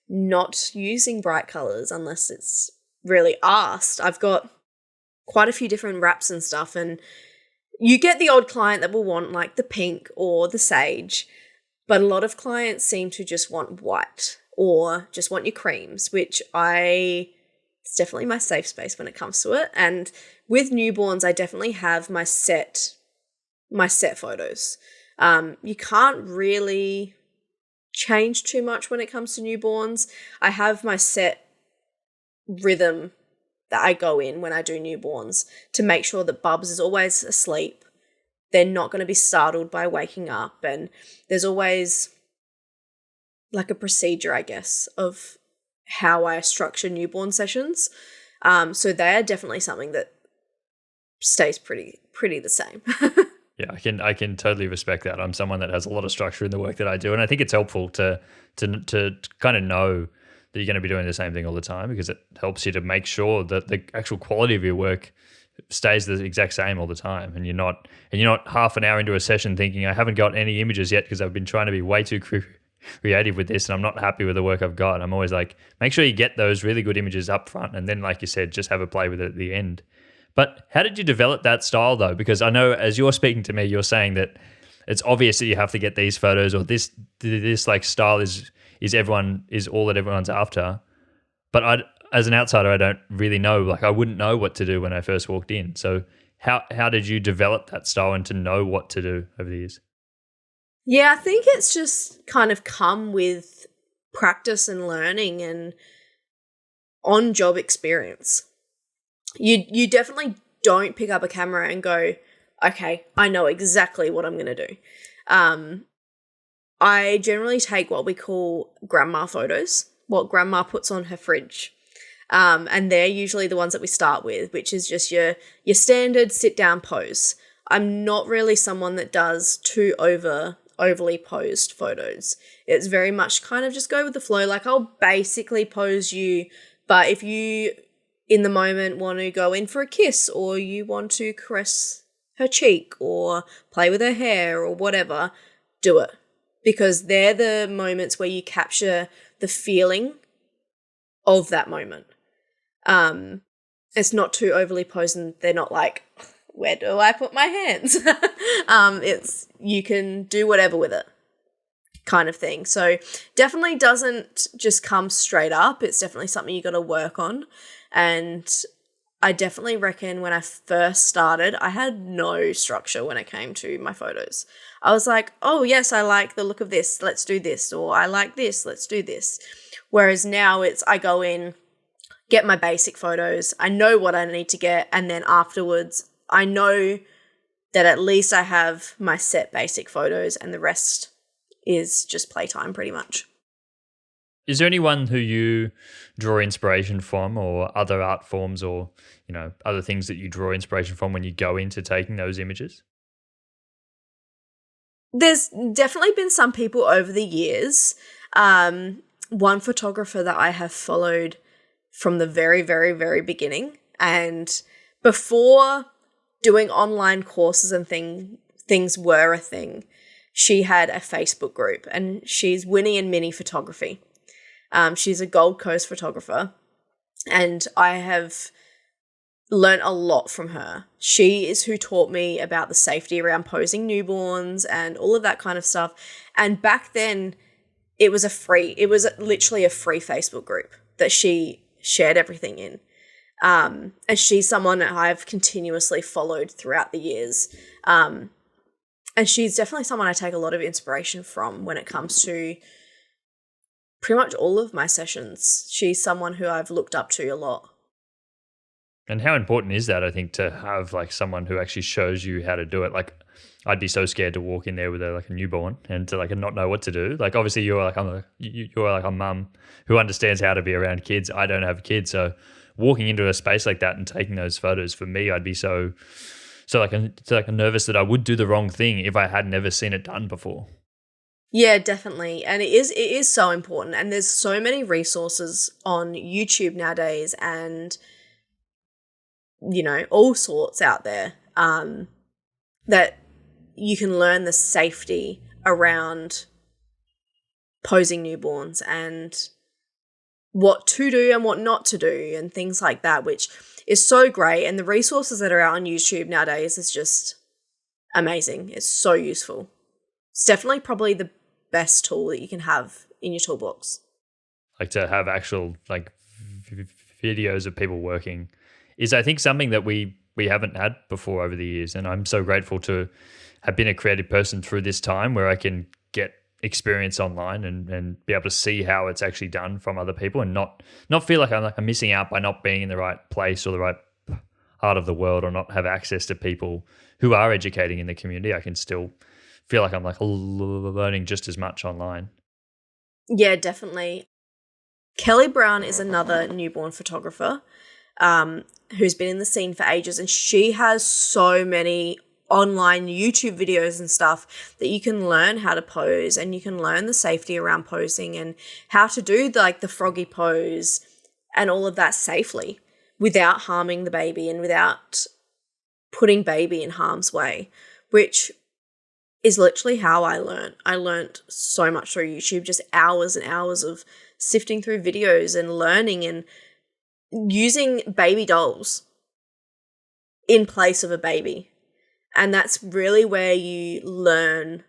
not using bright colors unless it's really asked. I've got quite a few different wraps and stuff, and you get the odd client that will want like the pink or the sage, but a lot of clients seem to just want white or just want your creams, which it's definitely my safe space when it comes to it. And with newborns, I definitely have my set photos. You can't really change too much when it comes to newborns. I have my set rhythm that I go in when I do newborns to make sure that Bubs is always asleep. They're not going to be startled by waking up, and there's always like a procedure, I guess, of how I structure newborn sessions. So they are definitely something that stays pretty the same. Yeah, I can totally respect that. I'm someone that has a lot of structure in the work that I do, and I think it's helpful to kind of know that you're going to be doing the same thing all the time, because it helps you to make sure that the actual quality of your work stays the exact same all the time, and you're not half an hour into a session thinking I haven't got any images yet because I've been trying to be way too creative with this and I'm not happy with the work I've got. I'm always like, make sure you get those really good images up front, and then, like you said, just have a play with it at the end. But how did you develop that style though? Because I know as you're speaking to me, you're saying that it's obvious that you have to get these photos, or this like style is all that everyone's after. But as an outsider, I don't really know. Like I wouldn't know what to do when I first walked in. So how did you develop that style and to know what to do over the years? Yeah, I think it's just kind of come with practice and learning and on-job experience. You definitely don't pick up a camera and go, okay, I know exactly what I'm going to do. I generally take what we call grandma photos, what grandma puts on her fridge. And they're usually the ones that we start with, which is just your standard sit-down pose. I'm not really someone that does too overly posed photos. It's very much kind of just go with the flow. Like I'll basically pose you, but if you in the moment want to go in for a kiss, or you want to caress her cheek or play with her hair or whatever, do it. Because they're the moments where you capture the feeling of that moment. It's not too overly posed, and they're not like, where do I put my hands? It's, you can do whatever with it kind of thing. So definitely doesn't just come straight up. It's definitely something you got to work on. And I definitely reckon when I first started, I had no structure when it came to my photos. I was like, oh yes, I like the look of this, let's do this. Or I like this, let's do this. Whereas now I go in, get my basic photos, I know what I need to get, and then afterwards I know that at least I have my set basic photos, and the rest is just playtime pretty much. Is there anyone who you draw inspiration from, or other art forms, or other things that you draw inspiration from when you go into taking those images? There's definitely been some people over the years. One photographer that I have followed from the very, very, very beginning, and before doing online courses and things were a thing, she had a Facebook group, and she's Winnie and Minnie Photography. She's a Gold Coast photographer, and I have learned a lot from her. She is who taught me about the safety around posing newborns and all of that kind of stuff. And back then, it was literally a free Facebook group that she shared everything in. And she's someone that I've continuously followed throughout the years. And she's definitely someone I take a lot of inspiration from when it comes to pretty much all of my sessions. She's someone who I've looked up to a lot. And how important is that, I think, to have like someone who actually shows you how to do it? Like I'd be so scared to walk in there with like a newborn and to like not know what to do. Like obviously you're like a mum who understands how to be around kids. I don't have kids, so walking into a space like that and taking those photos, for me, I'd be so nervous that I would do the wrong thing if I had never seen it done before. Yeah, definitely. And it is so important. And there's so many resources on YouTube nowadays and, all sorts out there that you can learn the safety around posing newborns and what to do and what not to do and things like that, which is so great. And the resources that are out on YouTube nowadays is just amazing. It's so useful. It's definitely probably the best tool that you can have in your toolbox. Like to have actual like videos of people working is, I think, something that we haven't had before over the years. And I'm so grateful to have been a creative person through this time where I can get experience online and be able to see how it's actually done from other people and not feel like I'm missing out by not being in the right place or the right part of the world or not have access to people who are educating in the community. I can still feel like I'm like learning just as much online. Yeah, definitely. Kelly Brown is another newborn photographer who's been in the scene for ages, and she has so many online YouTube videos and stuff that you can learn how to pose, and you can learn the safety around posing and how to do the froggy pose and all of that safely without harming the baby and without putting baby in harm's way, which is literally how I learned. I learned so much through YouTube, just hours and hours of sifting through videos and learning and using baby dolls in place of a baby. And that's really where you learn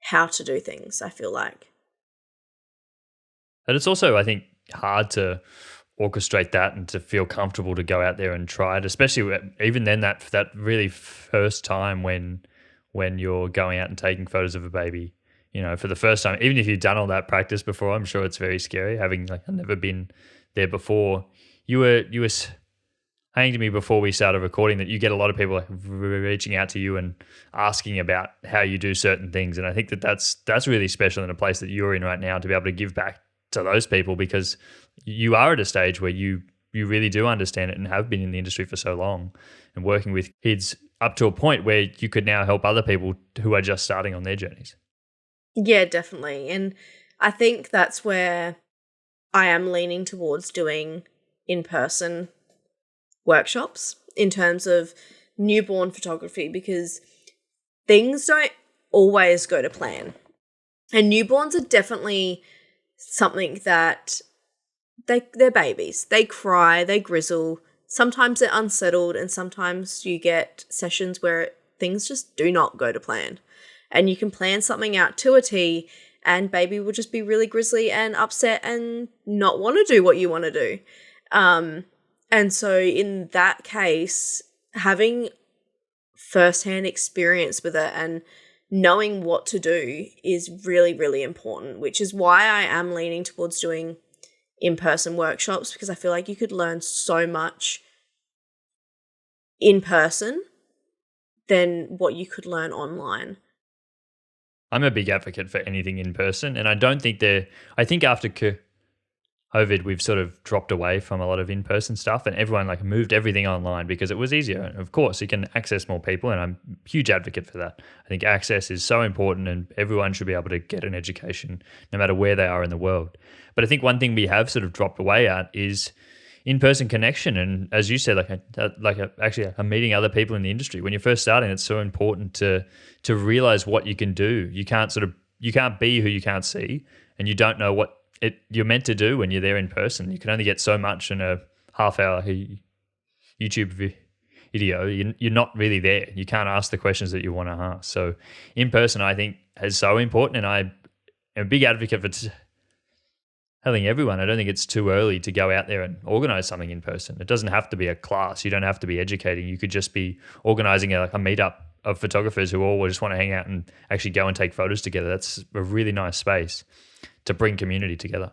how to do things, I feel like. And it's also, I think, hard to orchestrate that and to feel comfortable to go out there and try it, especially even then that really first time when you're going out and taking photos of a baby, for the first time. Even if you've done all that practice before, I'm sure it's very scary, having never been there before. You were saying to me before we started recording that you get a lot of people reaching out to you and asking about how you do certain things, and I think that's really special in a place that you're in right now, to be able to give back to those people, because you are at a stage where you really do understand it and have been in the industry for so long and working with kids up to a point where you could now help other people who are just starting on their journeys. Yeah, definitely. And I think that's where I am leaning towards doing in-person workshops in terms of newborn photography, because things don't always go to plan. And newborns are definitely something that they're babies. They cry, they grizzle. Sometimes they're unsettled, and sometimes you get sessions where things just do not go to plan. And you can plan something out to a T, and baby will just be really grizzly and upset and not want to do what you want to do. And so in that case, having firsthand experience with it and knowing what to do is really, really important, which is why I am leaning towards doing in-person workshops, because I feel like you could learn so much in person than what you could learn online. I'm a big advocate for anything in person, and I think after COVID, we've sort of dropped away from a lot of in-person stuff, and everyone moved everything online because it was easier. And of course, you can access more people, and I'm a huge advocate for that. I think access is so important, and everyone should be able to get an education no matter where they are in the world. But I think one thing we have sort of dropped away at is in-person connection. And as you said, actually meeting other people in the industry. When you're first starting, it's so important to realize what you can do. You can't be who you can't see, and you don't know what you're meant to do when you're there in person. You can only get so much in a half-hour YouTube video. You're not really there. You can't ask the questions that you want to ask. So in person, I think, is so important, and I am a big advocate for telling everyone, I don't think it's too early to go out there and organize something in person. It doesn't have to be a class. You don't have to be educating. You could just be organizing a meetup of photographers who all just want to hang out and actually go and take photos together. That's a really nice space to bring community together.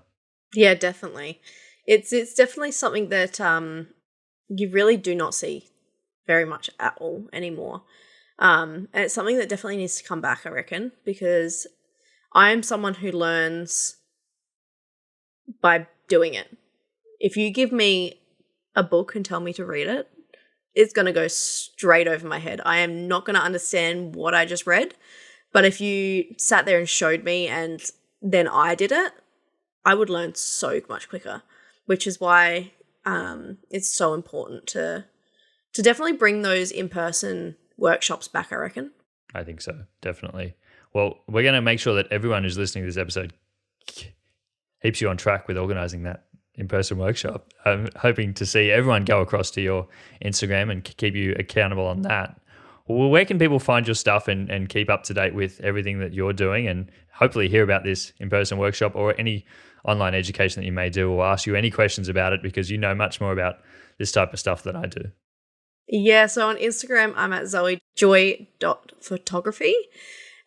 Yeah, definitely. It's definitely something that you really do not see very much at all anymore. And it's something that definitely needs to come back, I reckon, because I am someone who learns by doing it. If you give me a book and tell me to read it, it's going to go straight over my head. I am not going to understand what I just read. But if you sat there and showed me and then I did it, I would learn so much quicker, which is why it's so important to definitely bring those in-person workshops back, I reckon. I think so, definitely. Well, we're going to make sure that everyone who's listening to this episode keeps you on track with organising that in-person workshop. I'm hoping to see everyone go across to your Instagram and keep you accountable on that. Well, where can people find your stuff and keep up to date with everything that you're doing, and hopefully hear about this in-person workshop or any online education that you may do, or ask you any questions about it, because you know much more about this type of stuff than I do? Yeah, so on Instagram, I'm at zoejoy.photography.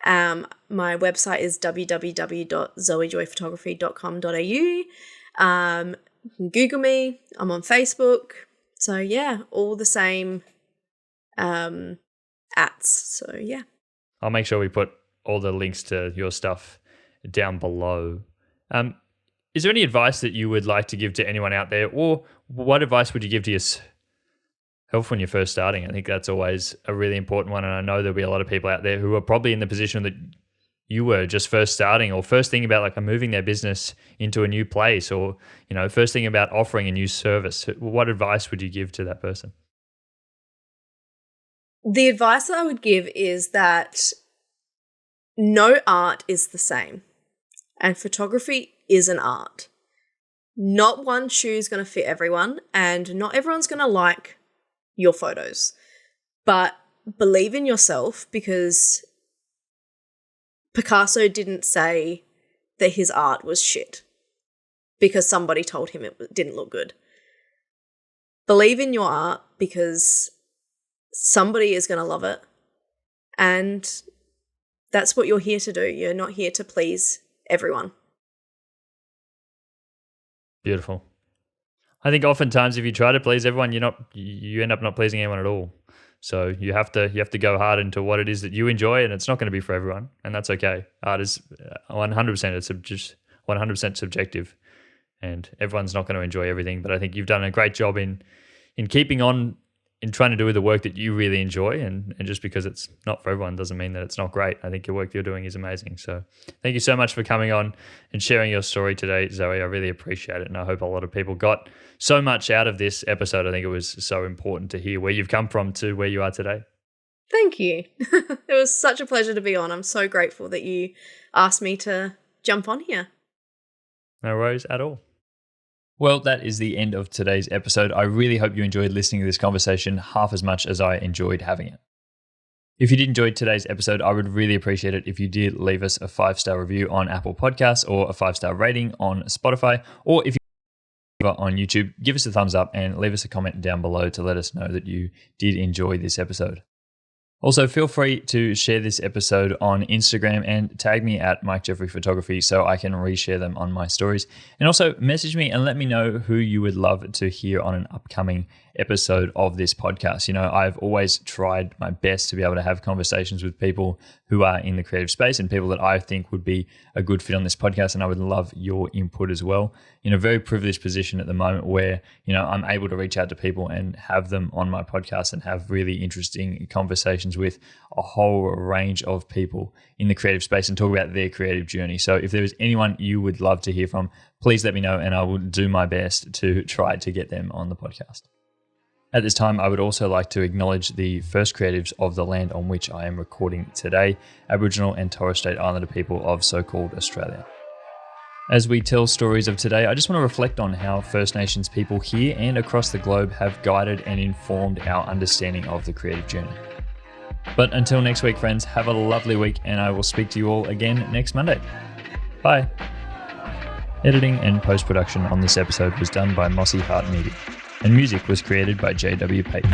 My website is www.zoejoyphotography.com.au. Google me. I'm on Facebook. So yeah, all the same So yeah. I'll make sure we put all the links to your stuff down below. Is there any advice that you would like to give to anyone out there, or what advice would you give to yourself when you're first starting? I think that's always a really important one, and I know there'll be a lot of people out there who are probably in the position that you were, just first starting, or first thinking about like moving their business into a new place, or first thinking about offering a new service. What advice would you give to that person? The advice that I would give is that no art is the same, and photography is an art. Not one shoe is going to fit everyone, and not everyone's going to like your photos. But believe in yourself, because Picasso didn't say that his art was shit because somebody told him it didn't look good. Believe in your art because somebody is going to love it, and that's what you're here to do. You're not here to please everyone. Beautiful. I think oftentimes if you try to please everyone, you end up not pleasing anyone at all. So you have to go hard into what it is that you enjoy, and it's not going to be for everyone, and that's okay. Art is 100%, it's just 100% subjective, and everyone's not going to enjoy everything. But I think you've done a great job in keeping on in trying to do the work that you really enjoy, and just because it's not for everyone doesn't mean that it's not great. I think your work you're doing is amazing. So thank you so much for coming on and sharing your story today, Zoe. I really appreciate it, and I hope a lot of people got so much out of this episode. I think it was so important to hear where you've come from to where you are today. Thank you. It was such a pleasure to be on. I'm so grateful that you asked me to jump on here. No worries at all. Well, that is the end of today's episode. I really hope you enjoyed listening to this conversation half as much as I enjoyed having it. If you did enjoy today's episode, I would really appreciate it if you did leave us a 5-star review on Apple Podcasts, or a 5-star rating on Spotify, or if you are on YouTube, give us a thumbs up and leave us a comment down below to let us know that you did enjoy this episode. Also, feel free to share this episode on Instagram and tag me at Mike Jeffrey Photography so I can reshare them on my stories. And also message me and let me know who you would love to hear on an upcoming episode of this podcast. I've always tried my best to be able to have conversations with people who are in the creative space and people that I think would be a good fit on this podcast. And I would love your input as well. In a very privileged position at the moment where, I'm able to reach out to people and have them on my podcast and have really interesting conversations with a whole range of people in the creative space and talk about their creative journey. So if there is anyone you would love to hear from, please let me know and I will do my best to try to get them on the podcast. At this time, I would also like to acknowledge the first creatives of the land on which I am recording today, Aboriginal and Torres Strait Islander people of so-called Australia. As we tell stories of today, I just want to reflect on how First Nations people here and across the globe have guided and informed our understanding of the creative journey. But until next week, friends, have a lovely week, and I will speak to you all again next Monday. Bye. Editing and post-production on this episode was done by Mossy Heart Media, and music was created by J.W. Payton.